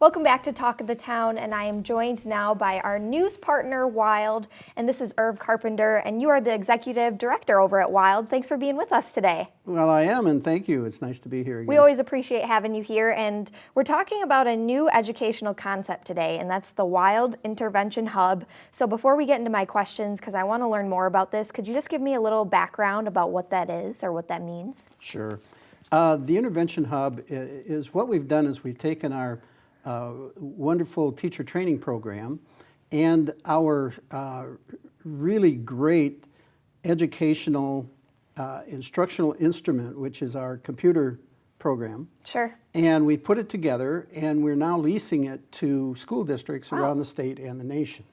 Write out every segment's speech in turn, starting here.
Welcome back to Talk of the Town, and I am joined now by our news partner, WILDD, and this is Carpenter, and you are the Executive Director over at WILDD. Thanks for being with us today. Well, I am, and thank you. It's nice to be here again. We always appreciate having you here, and we're talking about a new educational concept today, and that's the WILDD Intervention Hub. So before we get into my questions, because I want to learn more about this, could you just give me a little background about what that is or what that means? Sure. The Intervention Hub is what we've done is we've taken our wonderful teacher training program and our really great educational instructional instrument, which is our computer program. Sure. And we put it together, and we're now leasing it to school districts around the state and the nation.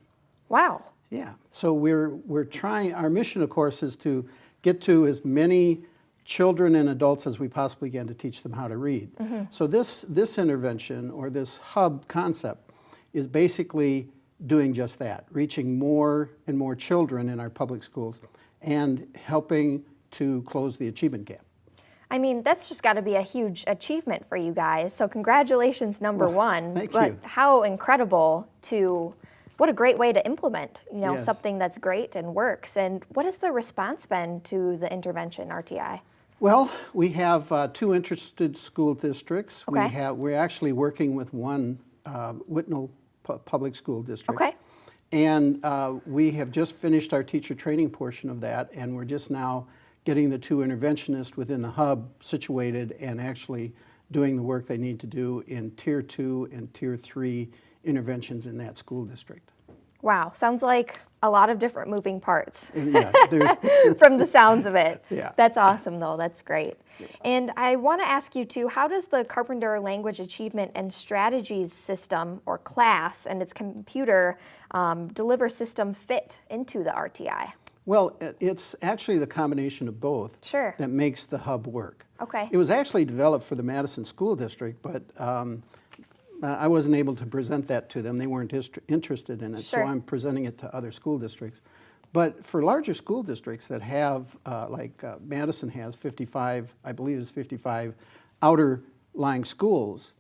Wow. Yeah. So we're trying, our mission, of course, is to get to as many children and adults as we possibly can to teach them how to read. So this intervention, or this hub concept, is basically doing just that, reaching more and more children in our public schools and helping to close the achievement gap. I mean, that's just got to be a huge achievement for you guys. So congratulations, number one. Thank but you. How incredible what a great way to implement, Yes. something that's great and works. And what has the response been to the intervention, RTI? Well, we have two interested school districts. Okay. We're actually working with one Whitnell Public School District. Okay. And we have just finished our teacher training portion of that, and we're just now getting the two interventionists within the hub situated and actually doing the work they need to do in Tier 2 and Tier 3 interventions in that school district. Wow, sounds like a lot of different moving parts. Yeah, from the sounds of it. Yeah. That's awesome, though. That's great. And I want to ask you, too, how does the Carpenter Language Achievement and Strategies System, or class, and its computer deliver system fit into the RTI? Well, it's actually the combination of both that makes the hub work. Okay. It was actually developed for the Madison School District, but I wasn't able to present that to them. They weren't interested in it, so I'm presenting it to other school districts. But for larger school districts that have, like Madison has 55, I believe it's 55 outer lying schools,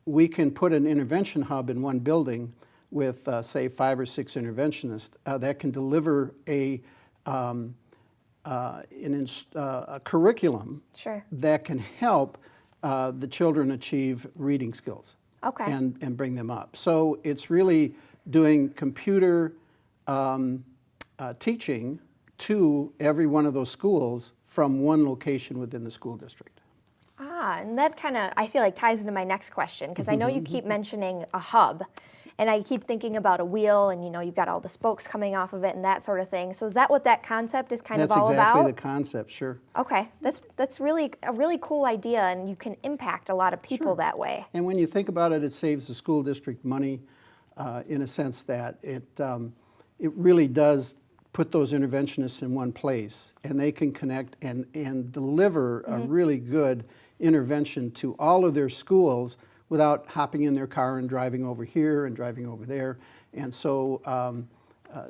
we can put an intervention hub in one building with, say, 5 or 6 interventionists that can deliver a curriculum that can help the children achieve reading skills and bring them up. So it's really doing computer teaching to every one of those schools from one location within the school district. And that kind of, I feel like, ties into my next question, because I know you keep mentioning a hub, and I keep thinking about a wheel, and you've got all the spokes coming off of it and that sort of thing. So is that what that concept is kind of all about? That's exactly the concept, sure. Okay, that's really a really cool idea, and you can impact a lot of people that way. And when you think about it, it saves the school district money in a sense that it really does put those interventionists in one place, and they can connect and deliver a really good intervention to all of their schools without hopping in their car and driving over here and driving over there. And so,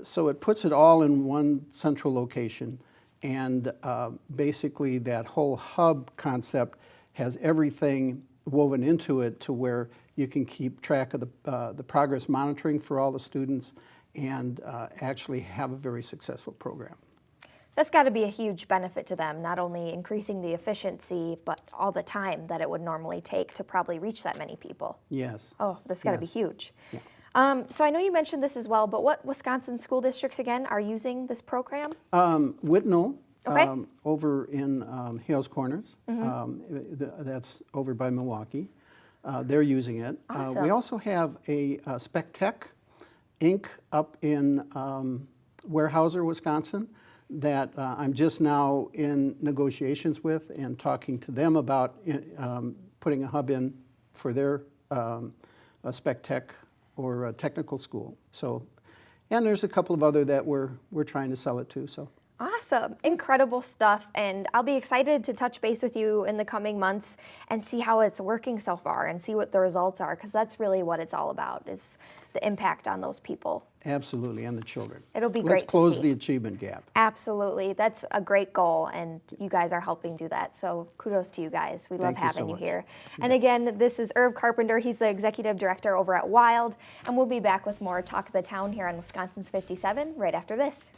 so it puts it all in one central location. And basically that whole hub concept has everything woven into it to where you can keep track of the progress monitoring for all the students and actually have a very successful program. That's got to be a huge benefit to them, not only increasing the efficiency, but all the time that it would normally take to probably reach that many people. Yes. Oh, that's got to be huge. Yeah. So I know you mentioned this as well, but what Wisconsin school districts, again, are using this program? Whitnell, over in Hales Corners. That's over by Milwaukee. They're using it. Awesome. We also have a Spec Tech Inc. up in Weyerhaeuser, Wisconsin, that I'm just now in negotiations with and talking to them about putting a hub in for their Spec Tech or technical school. So, and there's a couple of other that we're trying to sell it to. So. Awesome, incredible stuff, and I'll be excited to touch base with you in the coming months and see how it's working so far and see what the results are, because that's really what it's all about, is the impact on those people. Absolutely, and the children. It'll be great Let's close to see. the achievement gap. Absolutely. That's a great goal, and you guys are helping do that. So kudos to you guys. We love Thank you so having you much. here. And again, this is Irv Carpenter. He's the executive director over at WILD, and we'll be back with more Talk of the Town here on Wisconsin's 57 right after this.